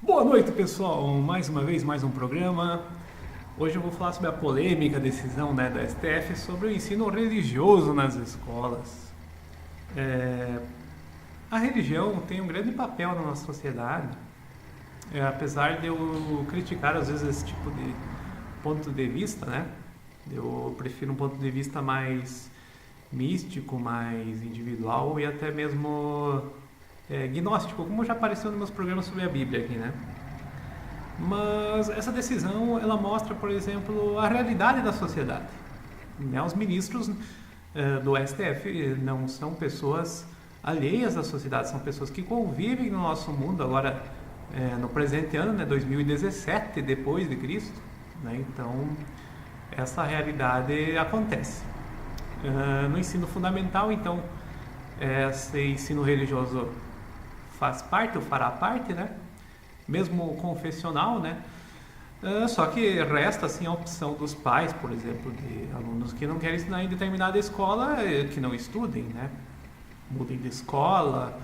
Boa noite, pessoal. Mais uma vez, mais um programa. Hoje eu vou falar sobre a polêmica decisão, da STF sobre o ensino religioso nas escolas. É, a religião tem um grande papel na nossa sociedade, apesar de eu criticar às vezes esse tipo de ponto de vista, né? Eu prefiro um ponto de vista mais místico, mais individual e até mesmo gnóstico, como já apareceu nos meus programas sobre a Bíblia aqui, né? Mas essa decisão, ela mostra, por exemplo, a realidade da sociedade. Né? Os ministros do STF não são pessoas alheias à sociedade, são pessoas que convivem no nosso mundo agora, no presente ano, né, 2017, depois de Cristo. Né? Então, essa realidade acontece. No ensino fundamental, então, esse ensino religioso faz parte ou fará parte, né? Mesmo confessional, né? Só que resta assim a opção dos pais, por exemplo, de alunos que não querem ensinar em determinada escola, que não estudem, né? Mudem de escola.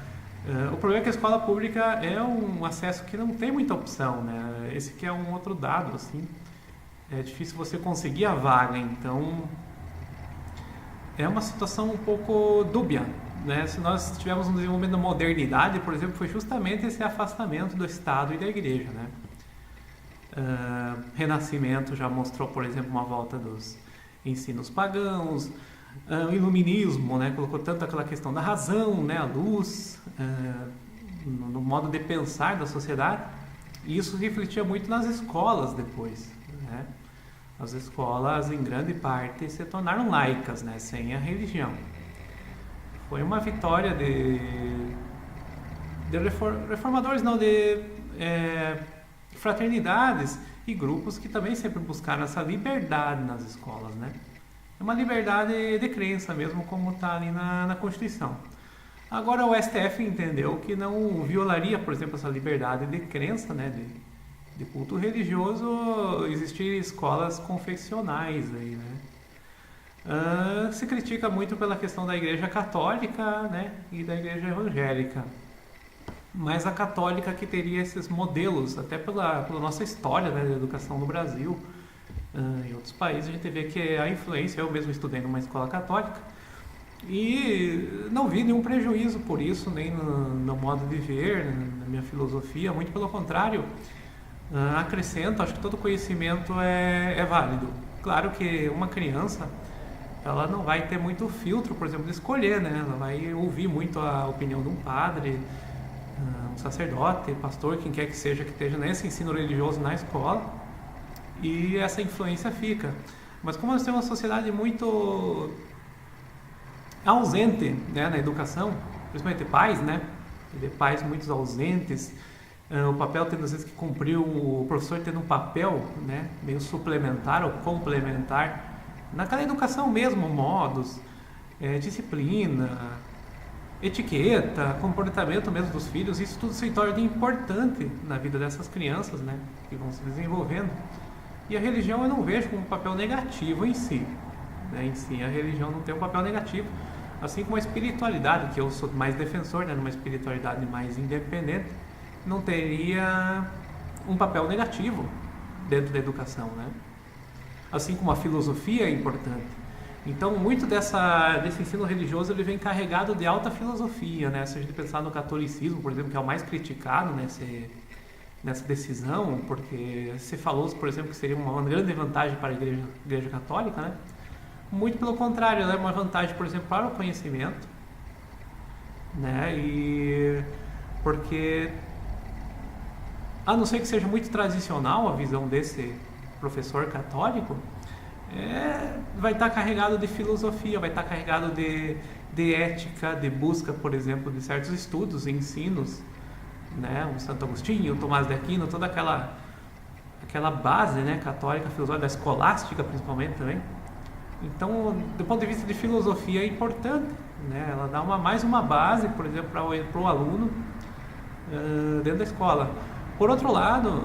O problema é que a escola pública é um acesso que não tem muita opção, né? Esse que é um outro dado, assim. É difícil você conseguir a vaga, então é uma situação um pouco dúbia. Né? Se nós tivemos um desenvolvimento da modernidade, por exemplo, foi justamente esse afastamento do Estado e da Igreja. Né? Renascimento já mostrou, por exemplo, uma volta dos ensinos pagãos. O Iluminismo, né? Colocou tanto aquela questão da razão, né? A luz, no modo de pensar da sociedade. E isso refletia muito nas escolas depois. Né? As escolas, em grande parte, se tornaram laicas, né? Sem a religião. Foi uma vitória de reformadores, não, de fraternidades e grupos que também sempre buscaram essa liberdade nas escolas, né? É uma liberdade de crença mesmo, como está ali na Constituição. Agora o STF entendeu que não violaria, por exemplo, essa liberdade de crença, né, de culto religioso, existir escolas confessionais aí, né? Se critica muito pela questão da Igreja Católica, né, e da Igreja Evangélica. Mas a católica que teria esses modelos, até pela nossa história, né, da educação no Brasil, em outros países, a gente vê que a influência, eu mesmo estudei numa escola católica, e não vi nenhum prejuízo por isso, nem no modo de ver, na minha filosofia, muito pelo contrário, acrescento, acho que todo conhecimento é válido. Claro que uma criança, ela não vai ter muito filtro, por exemplo, de escolher, né? Ela vai ouvir muito a opinião de um padre, um sacerdote, pastor, quem quer que seja que esteja nesse ensino religioso na escola, e essa influência fica. Mas como nós temos uma sociedade muito ausente, né, na educação, principalmente pais, né? Pais muito ausentes, o papel tendo às vezes que cumprir, o professor tendo um papel, né, meio suplementar ou complementar naquela educação mesmo, modos, disciplina, etiqueta, comportamento mesmo dos filhos, isso tudo se torna importante na vida dessas crianças, né, que vão se desenvolvendo. E a religião eu não vejo como um papel negativo em si, né, em si a religião não tem um papel negativo, assim como a espiritualidade, que eu sou mais defensor, né, numa espiritualidade mais independente, não teria um papel negativo dentro da educação, né? Assim como a filosofia é importante. Então, muito desse ensino religioso ele vem carregado de alta filosofia, né? Se a gente pensar no catolicismo, por exemplo, que é o mais criticado nessa decisão, porque se falou, por exemplo, que seria uma grande vantagem para a igreja católica, né? Muito pelo contrário, ela é uma vantagem, por exemplo, para o conhecimento, né? E porque, a não ser que seja muito tradicional a visão desse professor católico, vai estar carregado de filosofia, vai estar carregado de ética, de busca, por exemplo, de certos estudos e ensinos, né? O Santo Agostinho, o Tomás de Aquino, toda aquela base, né, católica, filosófica, da escolástica principalmente também. Então, do ponto de vista de filosofia, é importante, né? Ela dá mais uma base, por exemplo, para o aluno dentro da escola. Por outro lado,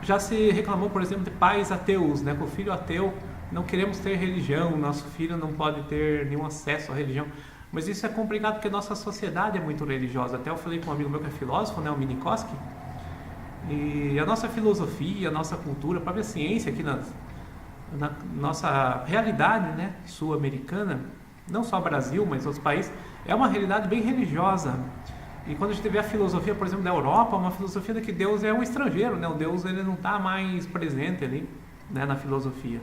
já se reclamou, por exemplo, de pais ateus, né? Com o filho ateu, não queremos ter religião, nosso filho não pode ter nenhum acesso à religião. Mas isso é complicado porque a nossa sociedade é muito religiosa. Até eu falei com um amigo meu que é filósofo, né, o Minikoski, E a nossa filosofia, a nossa cultura, a própria ciência aqui na nossa realidade, né, sul-americana, não só Brasil, mas outros países, é uma realidade bem religiosa. E quando a gente vê a filosofia, por exemplo, da Europa, uma filosofia de que Deus é um estrangeiro, né? O Deus ele não está mais presente ali, né, na filosofia.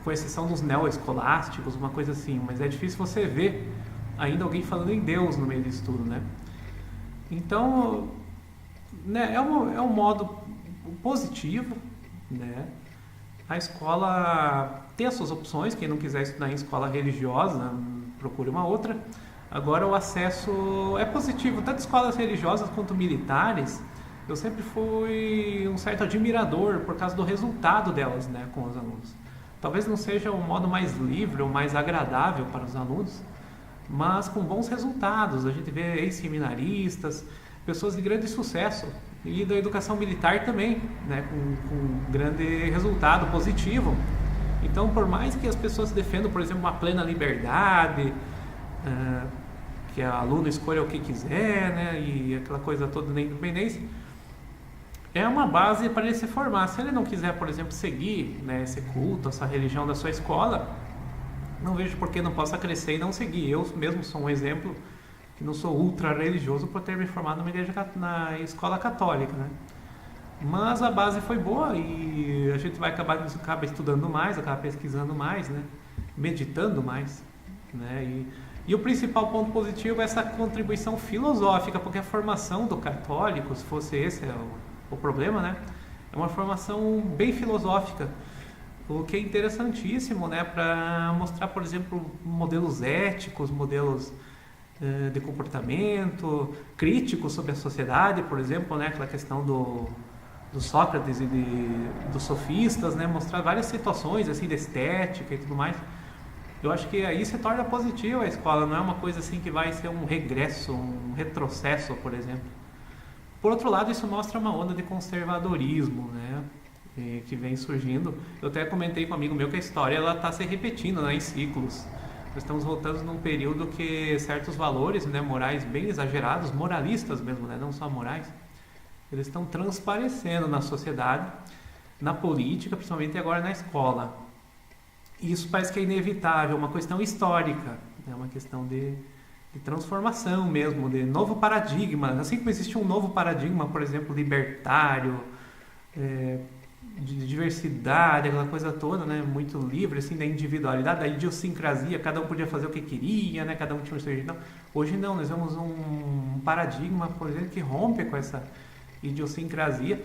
Com exceção dos neoescolásticos, uma coisa assim, mas é difícil você ver ainda alguém falando em Deus no meio disso tudo, né? Então, né, é um modo positivo, né? A escola tem as suas opções, quem não quiser estudar em escola religiosa, procure uma outra. Agora o acesso é positivo, tanto escolas religiosas quanto militares. Eu sempre fui um certo admirador por causa do resultado delas, né, com os alunos. Talvez não seja o modo mais livre ou mais agradável para os alunos, mas com bons resultados. A gente vê ex-seminaristas, pessoas de grande sucesso, e da educação militar também, né, com grande resultado positivo. Então, por mais que as pessoas defendam, por exemplo, uma plena liberdade, que o aluno escolha o que quiser, né, e aquela coisa toda da independência, é uma base para ele se formar. Se ele não quiser, por exemplo, seguir, né, esse culto, essa religião da sua escola, não vejo por que não possa crescer e não seguir. Eu mesmo sou um exemplo que não sou ultra religioso por ter me formado na escola católica, né? Mas a base foi boa e a gente vai acaba estudando mais, acaba pesquisando mais, né? Meditando mais, né? E o principal ponto positivo é essa contribuição filosófica, porque a formação do católico, se fosse esse o problema, né? É uma formação bem filosófica, o que é interessantíssimo, né? Para mostrar, por exemplo, modelos éticos, modelos de comportamento, críticos sobre a sociedade, por exemplo, né? Aquela questão do Sócrates e dos sofistas, né? Mostrar várias situações assim de estética e tudo mais. Eu acho que aí se torna positiva a escola, não é uma coisa assim que vai ser um regresso, um retrocesso, por exemplo. Por outro lado, isso mostra uma onda de conservadorismo, né, que vem surgindo. Eu até comentei com um amigo meu que a história ela está se repetindo, né, em ciclos. Nós estamos voltando num período que certos valores, né, morais bem exagerados, moralistas mesmo, né, não só morais, eles estão transparecendo na sociedade, na política, principalmente agora na escola. E isso parece que é inevitável, uma questão histórica, é uma questão de transformação mesmo, de novo paradigma. Assim como existe um novo paradigma, por exemplo, libertário, de diversidade, aquela coisa toda, né, muito livre, assim, da individualidade, da idiosincrasia, cada um podia fazer o que queria, né, cada um tinha o seu jeito. Hoje não, nós vemos um paradigma, por exemplo, que rompe com essa idiosincrasia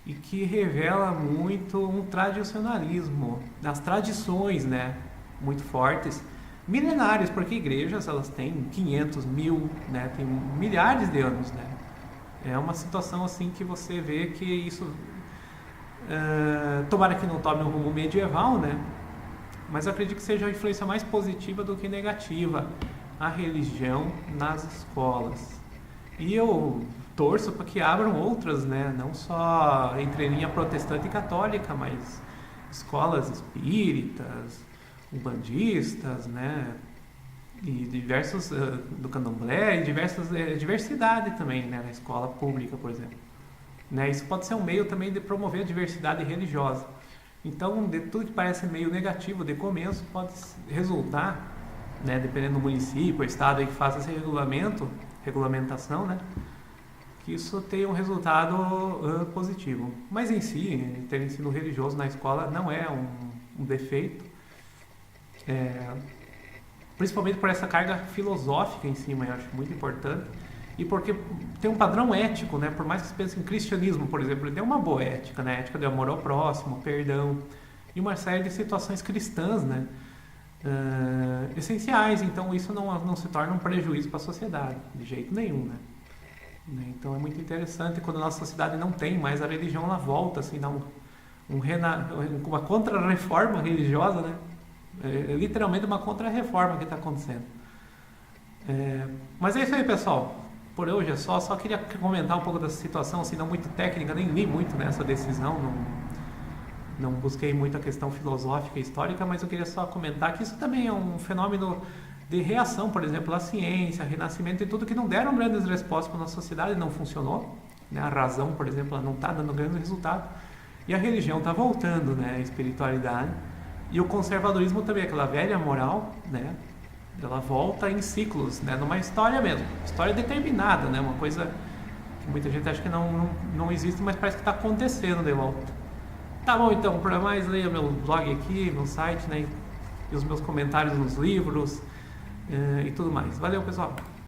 e que revela muito um tradicionalismo, as tradições, né, muito fortes, milenares, porque igrejas elas têm 500, 1000, né, tem milhares de anos, né. É uma situação assim que você vê que isso, tomara que não tome um rumo medieval, né, mas eu acredito que seja a influência mais positiva do que negativa a religião nas escolas. E eu torço para que abram outras, né? Não só entre linha protestante e católica, mas escolas espíritas, umbandistas, né? E diversos do candomblé e diversidade também, né? Na escola pública, por exemplo. Né? Isso pode ser um meio também de promover a diversidade religiosa. Então, de tudo que parece meio negativo de começo, pode resultar, né? Dependendo do município, o estado aí que faz esse regulamentação, né? Que isso tenha um resultado positivo. Mas em si, ter ensino religioso na escola não é um defeito, principalmente por essa carga filosófica em cima, eu acho muito importante, e porque tem um padrão ético, né? Por mais que você pense em cristianismo, por exemplo, ele tem uma boa ética, né? Ética do amor ao próximo, perdão, e uma série de situações cristãs, né? Essenciais, então isso não se torna um prejuízo para a sociedade, de jeito nenhum, né? Então é muito interessante quando a nossa sociedade não tem mais a religião, ela volta, assim, dá uma contra-reforma religiosa, né? É literalmente uma contra-reforma que está acontecendo. Mas é isso aí, pessoal. Por hoje é só queria comentar um pouco dessa situação, assim, não muito técnica, nem li muito nessa decisão, não busquei muito a questão filosófica e histórica, mas eu queria só comentar que isso também é um fenômeno de reação, por exemplo, à ciência, renascimento e tudo que não deram grandes respostas para a nossa sociedade, não funcionou. né? A razão, por exemplo, ela não está dando grande resultado. E a religião está voltando, né? A espiritualidade. E o conservadorismo também, aquela velha moral, né? Ela volta em ciclos, né? Numa história mesmo. História determinada, né? Uma coisa que muita gente acha que não existe, mas parece que está acontecendo de volta. Tá bom, então, para mais, leia meu blog aqui, meu site, né? E os meus comentários nos livros e tudo mais. Valeu, pessoal!